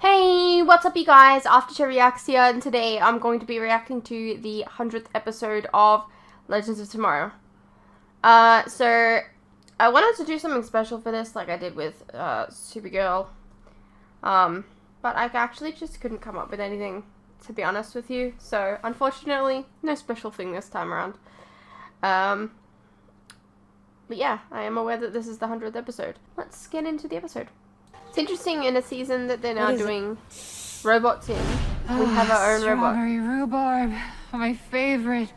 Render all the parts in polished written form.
Hey, what's up you guys? After Reacts here, and today I'm going to be reacting to the 100th episode of Legends of Tomorrow. So I wanted to do something special for this, like I did with Supergirl. But I actually just couldn't come up with anything, to be honest with you. So unfortunately, no special thing this time around. But yeah, I am aware that this is the 100th episode. Let's get into the episode. It's interesting in a season that they're now doing robots in. We have our own robot. Strawberry rhubarb, my favorite.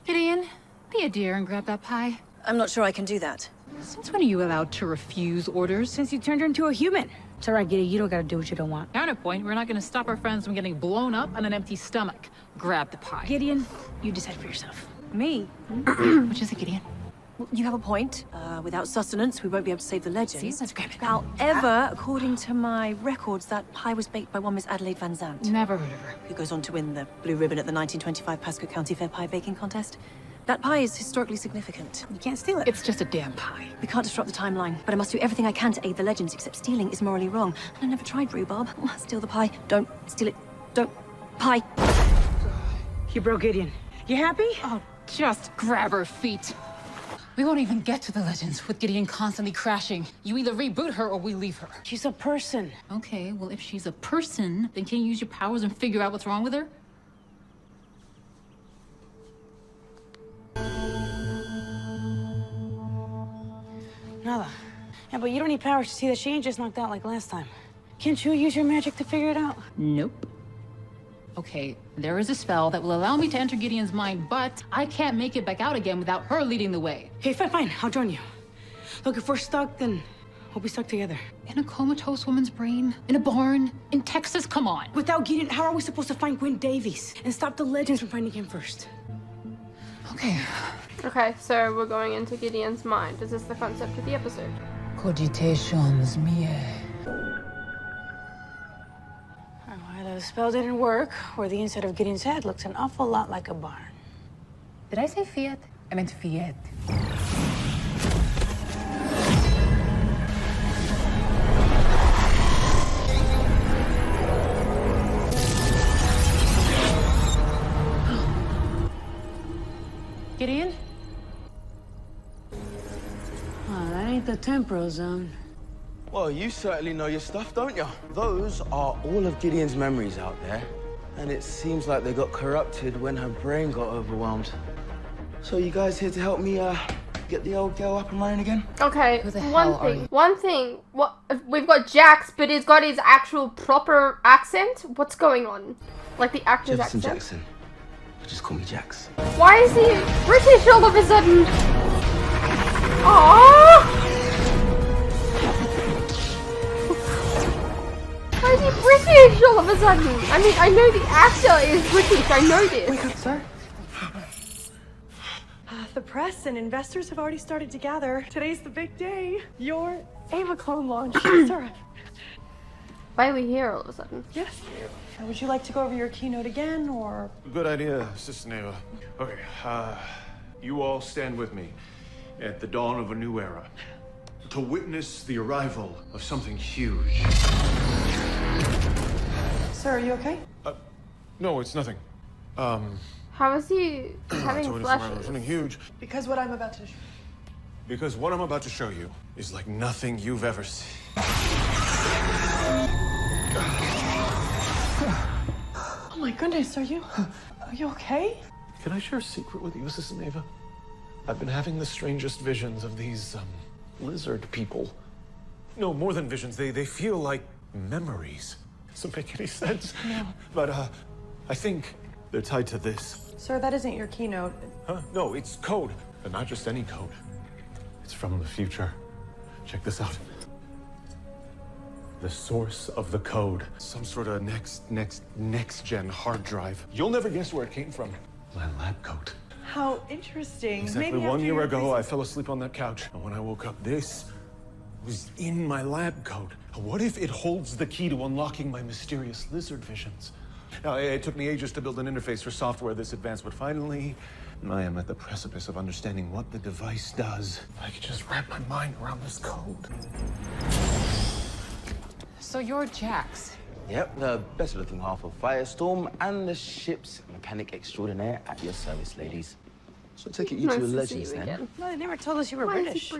Gideon, be a dear and grab that pie. I'm not sure I can do that. Since when are you allowed to refuse orders? Since you turned her into a human. It's all right, Gideon. You don't gotta do what you don't want. Counterpoint, we're not gonna stop our friends from getting blown up on an empty stomach. Grab the pie. Gideon, you decide for yourself. Me? Which is it, Gideon? Well, you have a point. Without sustenance, we won't be able to save the legends. See, let's grab it. However, according to my records, that pie was baked by one Miss Adelaide Van Zandt, Never heard of her. who goes on to win the blue ribbon at the 1925 Pasco County Fair Pie Baking Contest. That pie is historically significant. You can't steal it. It's just a damn pie. We can't disrupt the timeline, but I must do everything I can to aid the legends, except stealing is morally wrong. And I never tried rhubarb. Steal the pie. Don't steal it. Don't. Pie. You broke Gideon. You happy? Oh, just grab her feet. We won't even get to the legends with Gideon constantly crashing. You either reboot her or we leave her. She's a person. Okay, well, if she's a person, then can you use your powers and figure out what's wrong with her? Nada. Yeah, but you don't need powers to see that she ain't just knocked out like last time. Can't you use your magic to figure it out? Nope. Okay, there is a spell that will allow me to enter Gideon's mind, but I can't make it back out again without her leading the way. Okay, fine. I'll join you. Look, if we're stuck, then we'll be stuck together. In a comatose woman's brain? In a barn? In Texas? Come on. Without Gideon, how are we supposed to find Gwen Davies and stop the legends from finding him first? Okay. Okay, so we're going into Gideon's mind. Is this the concept of the episode? Cogitations mie. Either the spell didn't work, or the inside of Gideon's head looks an awful lot like a barn. Did I say Fiat? I meant Fiat. Gideon? Oh, that ain't the temporal zone. Well, you certainly know your stuff, don't you? Those are all of Gideon's memories out there. And it seems like they got corrupted when her brain got overwhelmed. So you guys here to help me, get the old girl up and running again? Okay, Who the hell are you? One thing. What we've got Jax, but he's got his actual proper accent. What's going on? Like the actor's Jefferson accent. Jackson. Just call me Jax. Why is he British all of a sudden? Aww! Why is he British all of a sudden? I mean, I know the actor is British, I know this. Wake up, sir. The press and investors have already started to gather. Today's the big day. Your Ava clone launch. Sir. Why are we here all of a sudden? Yes. Would you like to go over your keynote again, or? Good idea, Sister Neva. Okay, you all stand with me at the dawn of a new era to witness the arrival of something huge. Sir, are you okay? No, it's nothing. How is he having So it is flashes? something huge. Because what I'm about to Because what I'm about to show you is like nothing you've ever seen. Oh my goodness, are you okay? Can I share a secret with you, Sister Neva? I've been having the strangest visions of these, lizard people. No, more than visions, they feel like memories. Doesn't make any sense. No. But, I think they're tied to this. Sir, that isn't your keynote. Huh? No, it's code. And not just any code. It's from the future. Check this out. The source of the code. Some sort of next-gen hard drive. You'll never guess where it came from. My lab coat. How interesting. Exactly Maybe 1 after year your ago, I fell asleep on that couch. And when I woke up, this was in my lab coat. What if it holds the key to unlocking my mysterious lizard visions? Now, it took me ages to build an interface for software this advanced, but finally, I am at the precipice of understanding what the device does. If I could just wrap my mind around this code. So you're Jax. Yep, the best-looking half of Firestorm and the ship's mechanic extraordinaire at your service, ladies. So I take it you two are legends, then? No, they never told us you were British.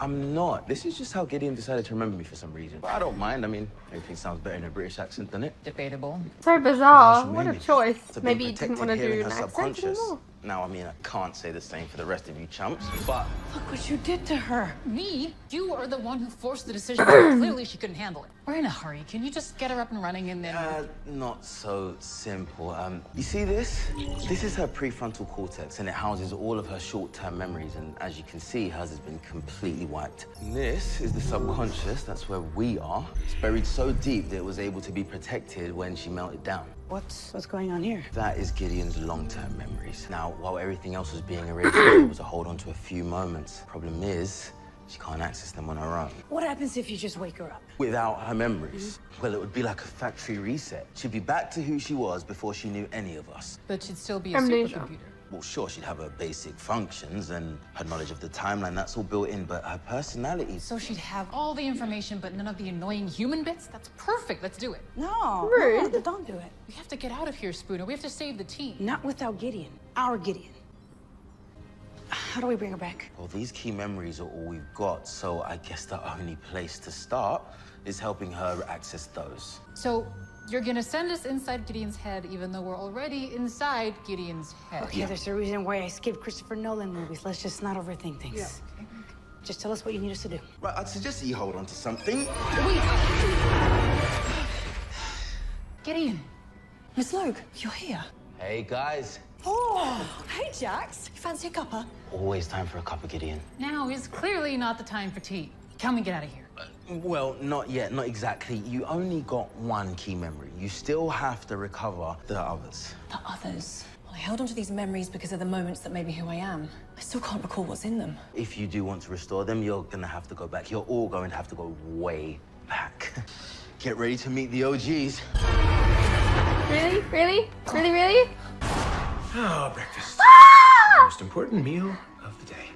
I'm not. This is just how Gideon decided to remember me for some reason. But I don't mind. I mean, everything sounds better in a British accent, doesn't it? Debatable. So bizarre. Gosh, What a maybe. choice. To be Maybe you didn't want to protected here do in an her accent anymore. Now, I mean, I can't say the same for the rest of you chumps, but Look what you did to her. Me? You are the one who forced the decision. Clearly, she couldn't handle it. We're in a hurry. Can you just get her up and running and then... not so simple. You see this? This is her prefrontal cortex, and it houses all of her short-term memories, and as you can see, hers has been completely wiped. And this is the subconscious. That's where we are. It's buried so deep that it was able to be protected when she melted down. What's going on here? That is Gideon's long-term memories. Now, while everything else was being erased, she was able to hold on to a few moments. Problem is, she can't access them on her own. What happens if you just wake her up? Without her memories? Well, it would be like a factory reset. She'd be back to who she was before she knew any of us. But she'd still be a Amnesia. supercomputer. Well, sure, she'd have her basic functions and her knowledge of the timeline, that's all built in, but her personality... So she'd have all the information, but none of the annoying human bits? That's perfect. Let's do it. No, Rude. no, don't do it. We have to get out of here, Spooner. We have to save the team. Not without Gideon. Our Gideon. How do we bring her back? Well, these key memories are all we've got, so I guess the only place to start is helping her access those. So you're gonna send us inside Gideon's head, even though we're already inside Gideon's head. Okay, there's a reason why I skipped Christopher Nolan movies. Let's just not overthink things. Yeah. Just tell us what you need us to do. Right, I'd suggest you hold on to something. Wait. Gideon. Miss Logue, you're here. Hey, guys. Oh, hey, Jax. You fancy a cuppa? Always time for a cup of Gideon. Now is clearly not the time for tea. Can we get out of here? Well, not yet, not exactly. You only got one key memory. You still have to recover the others. The others. Well, I held onto these memories because of the moments that made me who I am. I still can't recall what's in them. If you do want to restore them, you're gonna have to go back. You're all going to have to go way back. Get ready to meet the OGs. Really? Really? Really? Really? Ah, breakfast. Ah! Most important meal of the day.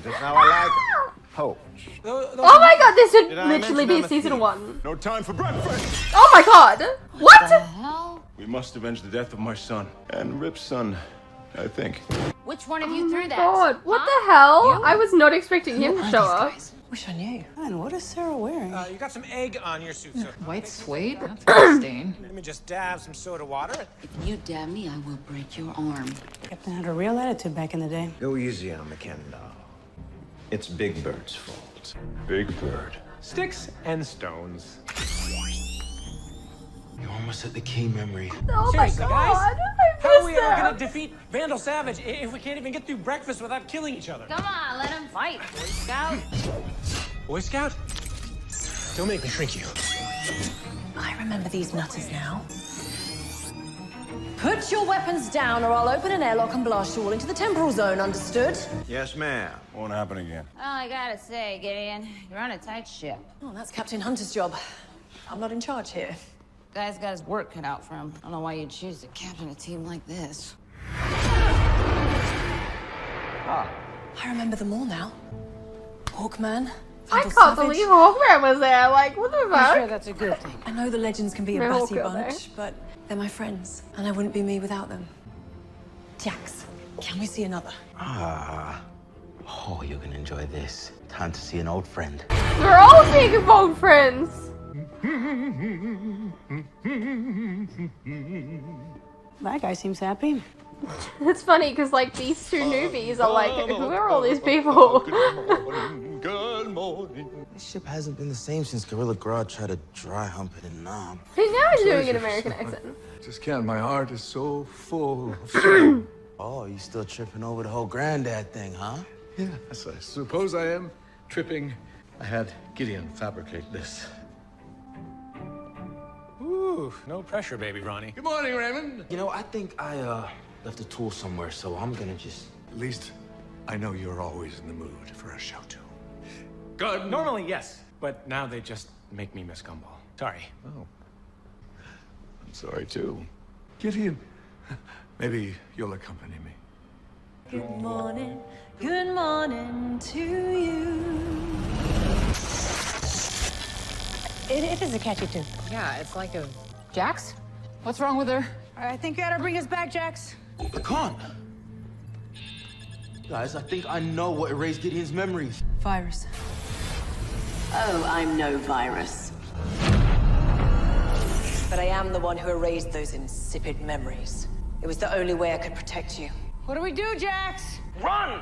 Just how I like it. Poach. Oh my god, this would Did I literally mention be I'm a season thief? 1. No time for breakfast! Oh my god! What? Hell? We must avenge the death of my son. And Rip's son, I think. Which one of you threw that? God, what Huh? the hell? You? I was not expecting him to show up. Wish I knew. Man, what is Sarah wearing? You got some egg on your suit, sir. White suede? That's a stain. Let me just dab some soda water. If you dab me, I will break your arm. Captain had a real attitude back in the day. Go easy on the Ken doll. It's Big Bird's fault. Big Bird. Sticks and stones. You're almost at the key memory. Oh my Seriously, god, guys? I How are we missed ever gonna him. defeat Vandal Savage if we can't even get through breakfast without killing each other? Come on, let him fight, Boy Scout. Boy Scout? Don't make me shrink you. I remember these nutters now. Put your weapons down or I'll open an airlock and blast you all into the temporal zone, understood? Yes, ma'am. Won't happen again. Well, I gotta say, Gideon, you're on a tight ship. Oh, that's Captain Hunter's job. I'm not in charge here. Guy's got his work cut out for him. I don't know why you'd choose to captain a team like this. I remember them all now. Hawkman. I Vandal can't Savage. believe Hawkman was there. Like, what the I'm fuck? sure that's a good thing. I know the legends can be a They're all batty good, bunch, but they're my friends, and I wouldn't be me without them. Jax, can we see another? Ah. Oh, you're gonna enjoy this. Time to see an old friend. We're all big old friends. That guy seems happy. It's funny because like these two newbies are like, who are all these people? Good morning. This ship hasn't been the same since Gorilla Grodd tried to dry hump it in Nam. See, now he's doing an American accent. Just can't. My heart is so full. Oh, you still tripping over the whole granddad thing, huh? Yes, I suppose I am tripping. I had Gideon fabricate this. Ooh, no pressure, baby Ronnie. Good morning, Raymond. You know, I think I left a tool somewhere, so I'm gonna just... At least I know you're always in the mood for a show tune. Good. Normally, yes, but now they just make me miss Gumball. Sorry. Oh. I'm sorry, too. Gideon, maybe you'll accompany me. Good morning to you. It is a catchy tune. Yeah, it's like a... Jax? What's wrong with her? I think you ought to bring us back, Jax. I can't. Guys, I think I know what erased Gideon's memories. Virus. Oh, I'm no virus. But I am the one who erased those insipid memories. It was the only way I could protect you. What do we do, Jax? Run!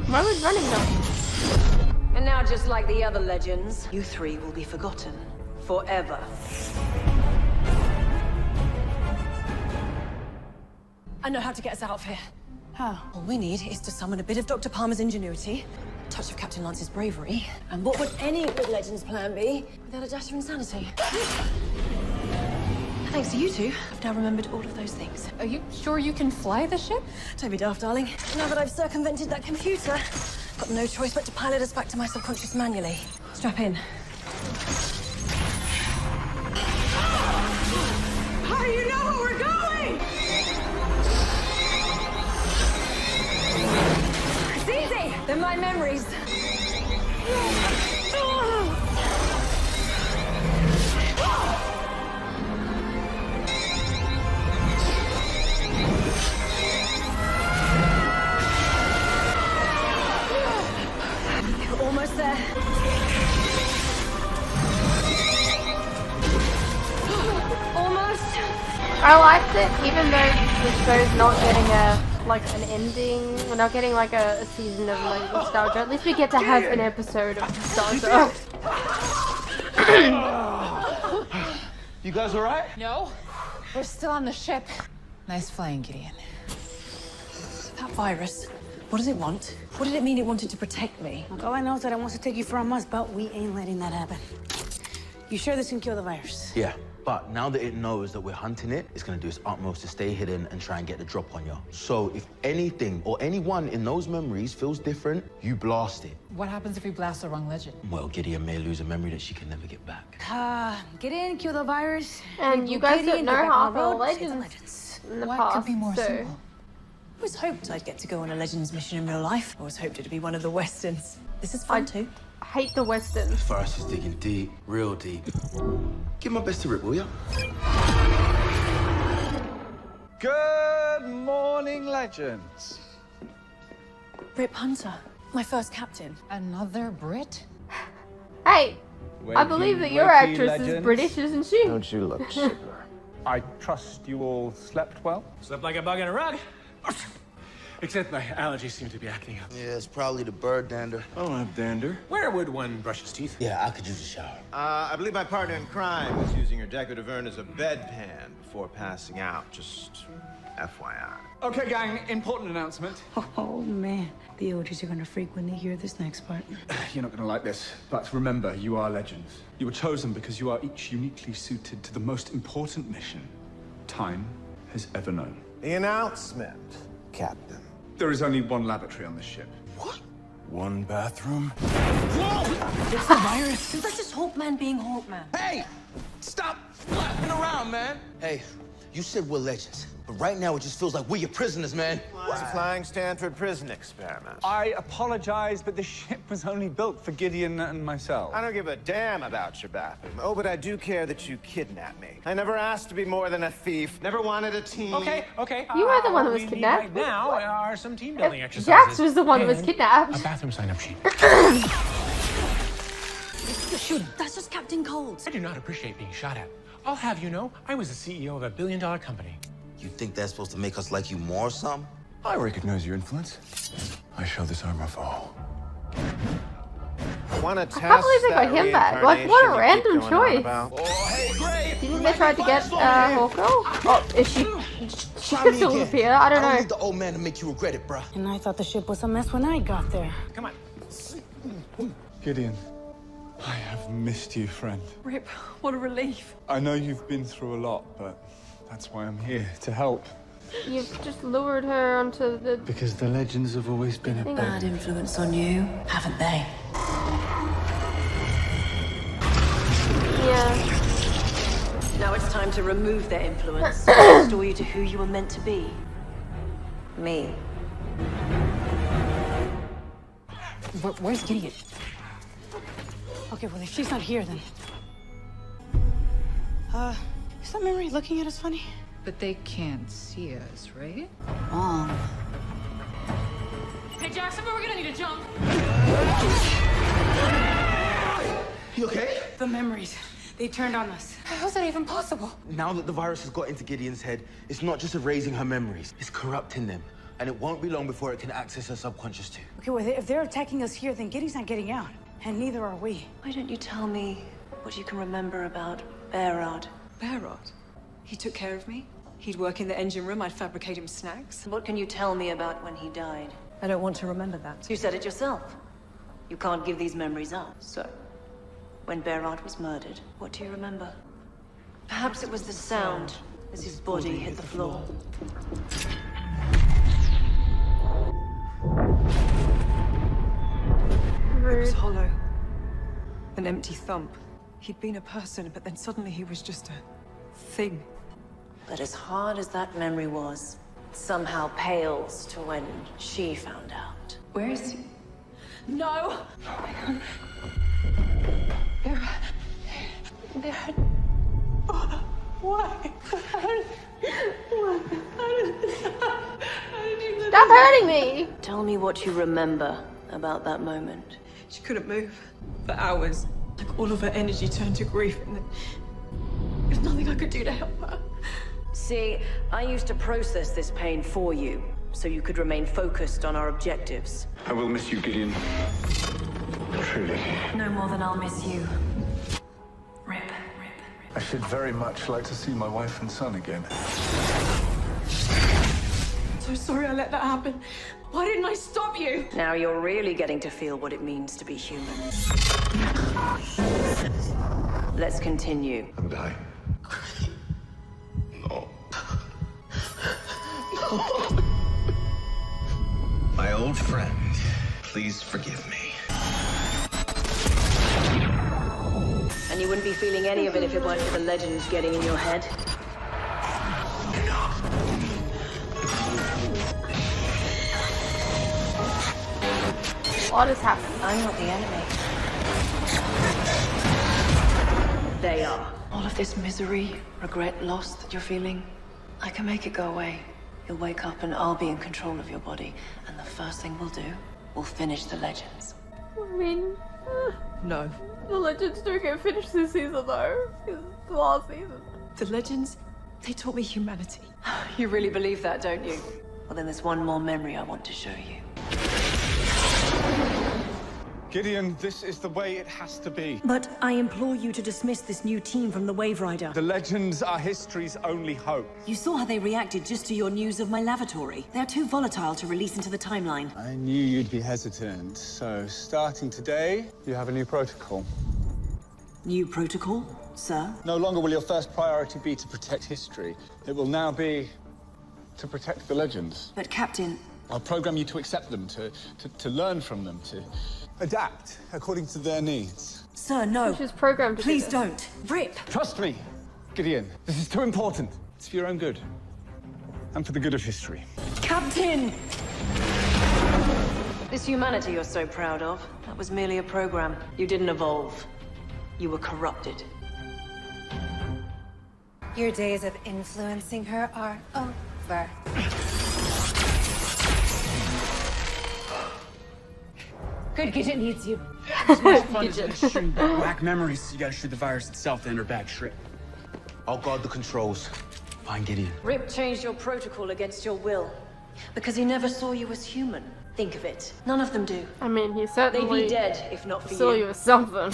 Why was running though? And now, just like the other legends, you three will be forgotten. Forever. I know how to get us out of here. How? All we need is to summon a bit of Dr. Palmer's ingenuity, a touch of Captain Lance's bravery, and what would any good Legends plan be without a dash of insanity? Thanks to you two, I've now remembered all of those things. Are you sure you can fly the ship? Don't be daft, darling. Now that I've circumvented that computer, I've got no choice but to pilot us back to my subconscious manually. Strap in. How do you know where we're going? It's easy! They're my memories. You're almost there. Almost. I liked it, even though the show's not getting an ending. We're not getting like a season of like nostalgia. At least we get to have an episode of nostalgia. You guys alright? No. We're still on the ship. Nice flying, Gideon. That virus, what does it want? What did it mean it wanted to protect me? Look, all I know is that it wants to take you from us, but we ain't letting that happen. You sure this can kill the virus? Yeah, but now that it knows that we're hunting it, it's gonna do its utmost to stay hidden and try and get the drop on you. So if anything or anyone in those memories feels different, you blast it. What happens if we blast the wrong legend? Well, Gideon may lose a memory that she can never get back. Get in, kill the virus. And you guys don't know half our legends in the What past, could be more so... simple? I always hoped I'd get to go on a Legends mission in real life. I always hoped it'd be one of the Westerns. This is fun too. I hate the Westerns. Forrest is digging deep, real deep. Give my best to Rip, will ya? Good morning, Legends. Rip Hunter, my first captain. Another Brit? Hey, I believe that your actress is Legends. British, isn't she? Don't you look super? I trust you all slept well? Slept like a bug in a rug. Except my allergies seem to be acting up. Yeah, it's probably the bird dander. I don't have dander. Where would one brush his teeth? Yeah, I could use a shower. I believe my partner in crime was using her decorative urn as a bedpan before passing out. Just FYI. Okay, gang, important announcement. Oh, man. The OGs are gonna freak when they hear this next part. You're not gonna like this, but remember, you are legends. You were chosen because you are each uniquely suited to the most important mission time has ever known. The announcement, Captain. There is only one laboratory on this ship. What? One bathroom? It's the virus. That's just Hawkman being Hawkman. Hey! Stop flapping around, man! Hey, you said we're legends, but right now it just feels like we're your prisoners, man. It's a flying Stanford prison experiment. I apologize, but the ship was only built for Gideon and myself. I don't give a damn about your bathroom. Oh, but I do care that you kidnapped me. I never asked to be more than a thief. Never wanted a team. Okay. You are the one who was We need kidnapped. right now are some team building exercises. Jax was the one who was and kidnapped. A bathroom sign-up sheet. You're shooting. That's just Captain Cold. I do not appreciate being shot at. I'll have you know, I was the CEO of a billion-dollar company. You think that's supposed to make us like you more or something? I recognize your influence. I shall disarm our foe. Want to I test can't believe they got that him back. Like, what a reincarnation you random keep going on choice. about? Oh, hey, great! Do you think they tried to get Hawkgirl? Oh, is she could still appear? I don't I don't know. need the old man to make you regret it, bruh. And I thought the ship was a mess when I got there. Come on. Gideon, I have missed you, friend. Rip, what a relief. I know you've been through a lot, but that's why I'm here, to help. You've just lured her onto the... Because the legends have always been a Bad influence on you, haven't they? Yeah. Now it's time to remove their influence and restore you to who you were meant to be. Me. Where's Gideon? Okay, well, if she's not here, then... is that memory looking at us funny? But they can't see us, right? Hey, Jackson, we're gonna need a jump. You okay? The memories. They turned on us. How's that even possible? Now that the virus has got into Gideon's head, it's not just erasing her memories, it's corrupting them. And it won't be long before it can access her subconscious too. Okay, well, if they're attacking us here, then Gideon's not getting out. And neither are we. Why don't you tell me what you can remember about Behrad? Behrad? He took care of me. He'd work in the engine room. I'd fabricate him snacks. What can you tell me about when he died? I don't want to remember that. You said it yourself. You can't give these memories up. So, when Behrad was murdered, what do you remember? Perhaps it was the sound as his body hit the floor. It was hollow. An empty thump. He'd been a person, but then suddenly he was just a thing. But as hard as that memory was, it somehow pales to when she found out. Where is he? No! Behrad. Why? Stop hurting me! Tell me what you remember about that moment. She couldn't move for hours. Like all of her energy turned to grief, and then there's nothing I could do to help her. See, I used to process this pain for you, so you could remain focused on our objectives. I will miss you, Gideon. Truly. No more than I'll miss you. Rip. I should very much like to see my wife and son again. I'm so sorry I let that happen. Why didn't I stop you? Now you're really getting to feel what it means to be human. Let's continue. I'm dying. No. My old friend, please forgive me. And you wouldn't be feeling any of it if it weren't for the legends getting in your head. What is happening? I'm not the enemy. They are. All of this misery, regret, loss that you're feeling, I can make it go away. You'll wake up and I'll be in control of your body. And the first thing we'll do, we'll finish the legends. I mean, No. the Legends do get finished this season though. It's the last season. The legends, they taught me humanity. You really believe that, don't you? Well, then there's one more memory I want to show you. Gideon, this is the way it has to be. But I implore you to dismiss this new team from the Wave Rider. The legends are history's only hope. You saw how they reacted just to your news of my lavatory. They're too volatile to release into the timeline. I knew you'd be hesitant. So, starting today, you have a new protocol. New protocol, sir? No longer will your first priority be to protect history. It will now be to protect the legends. But Captain... I'll program you to accept them, to learn from them, to adapt according to their needs. Sir, no. She's programmed to do Please this. don't. Rip! Trust me, Gideon. This is too important. It's for your own good. And for the good of history. Captain! This humanity you're so proud of, that was merely a program. You didn't evolve. You were corrupted. Your days of influencing her are over. Good, Gidget needs you. As much fun as it is shooting black memories, you gotta shoot the virus itself to enter back straight. I'll guard the controls. Find Gideon. Rip changed your protocol against your will. Because he never saw you as human. Think of it. None of them do. I mean, he certainly They'd be dead if not for saw you. you as something.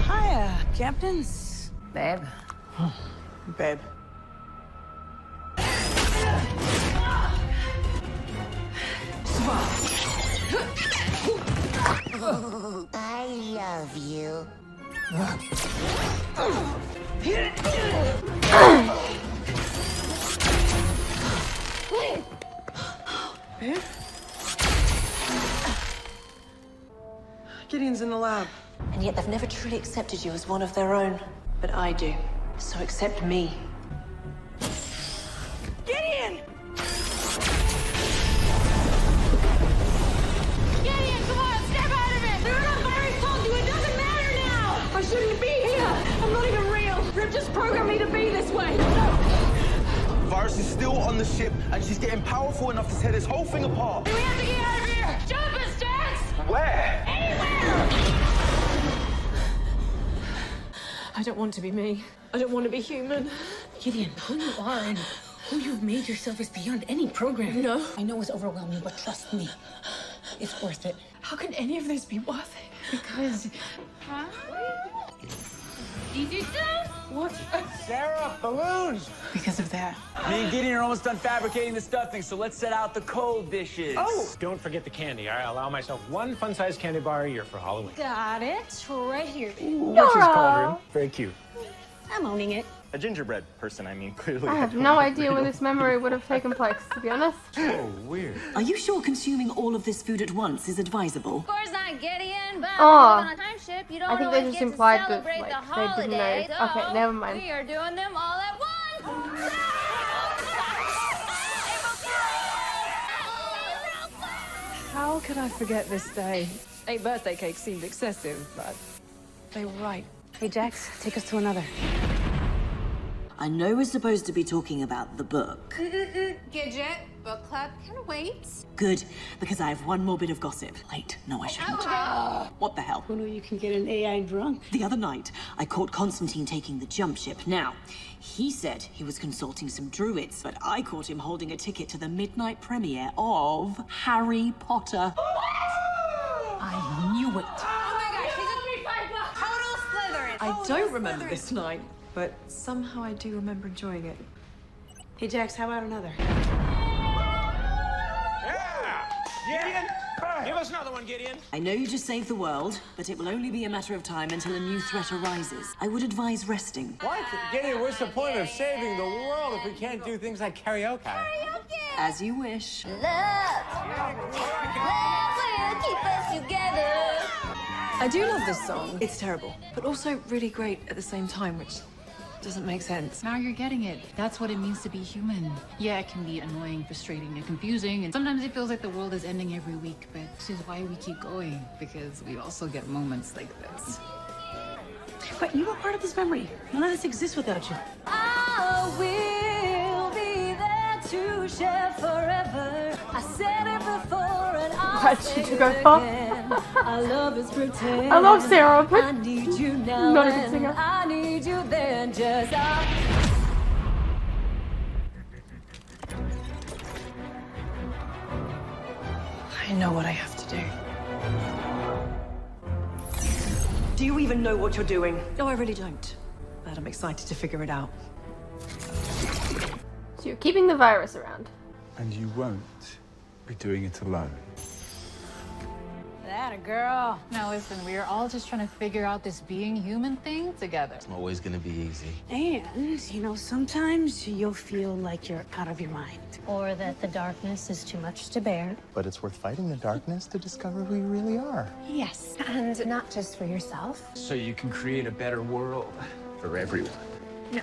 Hiya, Captains. Babe. Babe. I love you. Babe? Gideon's in the lab. And yet they've never truly accepted you as one of their own. But I do. So accept me. Gideon! Gideon, come on, step out of it! They're not very the ship, and she's getting powerful enough to tear this whole thing apart. We have to get out of here! Jump us, Jax! Where? Anywhere! I don't want to be me. I don't want to be human. Gideon, who you are and who you've made yourself is beyond any program. No. I know it's overwhelming, but trust me, it's worth it. How can any of this be worth it? Because... Huh? Did you do? What? Sarah, balloons! Because of that. Me and Gideon are almost done fabricating the stuffing, so let's set out the cold dishes. Oh! Don't forget the candy. I allow myself one fun-sized candy bar a year for Halloween. Got it. Right here. Witch's cauldron. Very cute. I'm owning it. A gingerbread person, I mean, clearly. I have no idea when this memory would have taken place, to be honest. Oh, weird. Are you sure consuming all of this food at once is advisable? Of course not, Gideon, but Oh. on a time ship, you don't I think always they just get implied to that, celebrate like, the they didn't know. holiday. Okay, So never mind. We are doing them all at once. How could I forget this day? 8 birthday cakes seemed excessive, but they were right. Hey, Jax, take us to another. I know we're supposed to be talking about the book. Gidget, book club can wait. Good, because I have one more bit of gossip. Wait, no, I shouldn't. What the hell? Who knew you can get an AI drunk? The other night, I caught Constantine taking the jump ship. Now, he said he was consulting some druids, but I caught him holding a ticket to the midnight premiere of Harry Potter. I knew it. Oh my gosh, he's a 3-5 total Slytherin. I don't remember this night, but somehow I do remember enjoying it. Hey, Jax, how about another? Gideon! Give us another one, Gideon. I know you just saved the world, but it will only be a matter of time until a new threat arises. I would advise resting. What? Gideon, what's the point of saving the world if we can't do things like karaoke? As you wish. Love will keep us together. I do love this song. It's terrible, but also really great at the same time, which doesn't make sense. Now you're getting it. That's what it means to be human. Yeah, it can be annoying, frustrating, and confusing, and sometimes it feels like the world is ending every week, but this is why we keep going, because we also get moments like this. But you were part of this memory. None of this exists without you. I will be there to share forever. I said it before and I'll say it again. Our love is pretend. I love Sarah, but I need you now. not a good singer. I need you then. Just I know what I have to do. Do you even know what you're doing? No, I really don't. But I'm excited to figure it out. So you're keeping the virus around. And you won't be doing it alone. that a girl. Now listen, we are all just trying to figure out this being human thing together. It's not always gonna be easy. And, you know, sometimes you'll feel like you're out of your mind. Or that the darkness is too much to bear. But it's worth fighting the darkness to discover who you really are. Yes, and not just for yourself. So you can create a better world for everyone. No.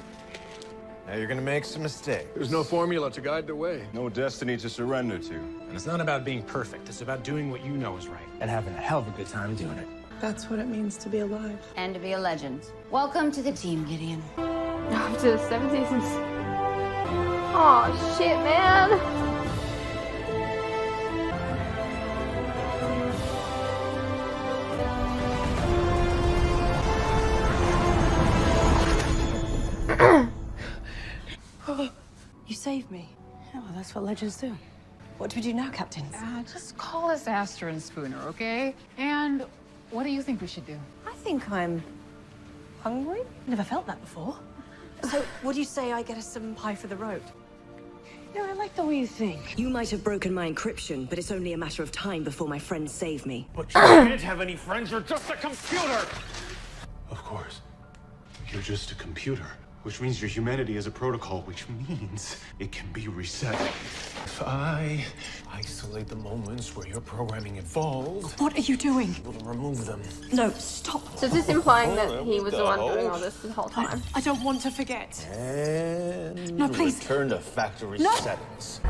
Now you're gonna make some mistakes. There's no formula to guide the way. No destiny to surrender to. And it's not about being perfect. It's about doing what you know is right. And having a hell of a good time doing it. That's what it means to be alive. And to be a legend. Welcome to the team, Gideon. After 7 seasons. Oh shit, man. You saved me. Yeah, well, that's what legends do. What do we do now, Captain? Just call us Astor and Spooner, okay? And what do you think we should do? I think I'm hungry. Never felt that before. So, what do you say I get us some pie for the road? No, I like the way you think. You might have broken my encryption, but it's only a matter of time before my friends save me. But you can't have any friends. You're just a computer. Of course. You're just a computer. Which means your humanity is a protocol, which means it can be reset. If I isolate the moments where your programming evolved... What are you doing? We'll remove them. No, stop. So is this implying that he was the one doing all this the whole time? I don't want to forget. And No, please. return to factory No. settings.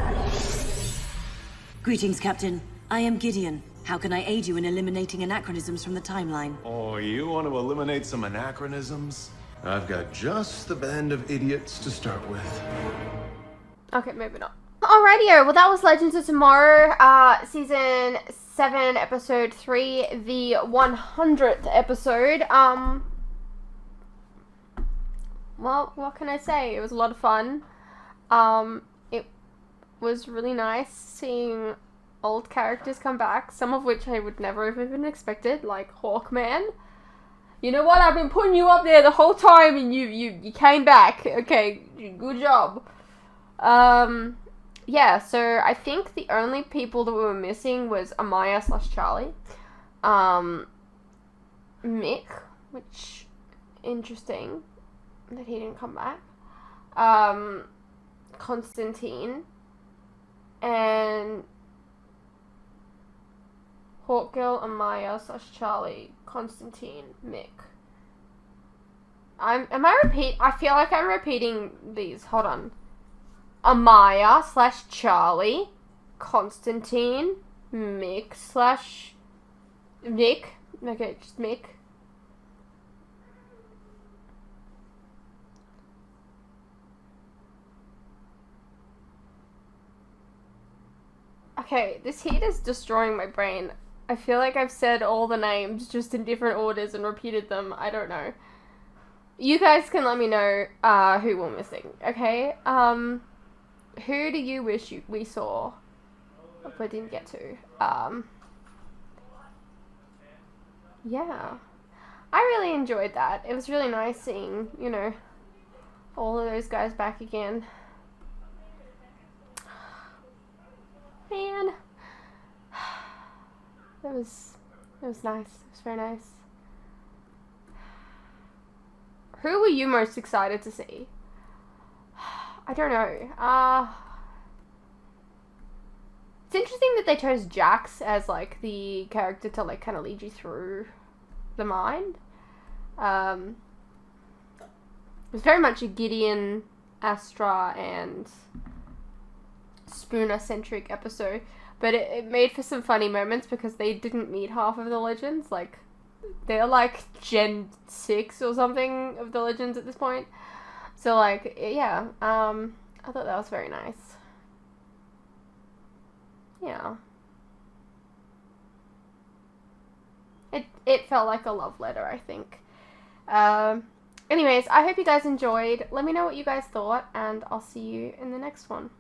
Greetings, Captain. I am Gideon. How can I aid you in eliminating anachronisms from the timeline? Oh, you want to eliminate some anachronisms? I've got just the band of idiots to start with. Okay, maybe not. alrighty, well that was Legends of Tomorrow, season 7, episode 3, the 100th episode. Well, what can I say? It was a lot of fun. It was really nice seeing old characters come back, some of which I would never have even expected, like Hawkman. You know what? I've been putting you up there the whole time, and you came back. Okay, good job. Yeah, so I think the only people that we were missing was Amaya/Charlie. Mick, which, interesting that he didn't come back. Constantine. And Hawkgirl, Amaya/Charlie, Constantine, Mick. I feel like I'm repeating these. Hold on. Amaya/Charlie, Constantine, Mick. Okay, just Mick. Okay, this heat is destroying my brain. I feel like I've said all the names just in different orders and repeated them. I don't know. You guys can let me know who we're missing, okay? Who do you wish we saw but didn't get to? Yeah. I really enjoyed that. It was really nice seeing, you know, all of those guys back again. Man. It was nice. It was very nice. Who were you most excited to see? I don't know. It's interesting that they chose Jax as, like, the character to, like, kind of lead you through the mind. It was very much a Gideon, Astra, and Spooner-centric episode. But it made for some funny moments because they didn't meet half of the Legends. Like, they're, like, Gen 6 or something of the Legends at this point. So, like, yeah, I thought that was very nice. Yeah. It felt like a love letter, I think. Anyways, I hope you guys enjoyed. Let me know what you guys thought, and I'll see you in the next one.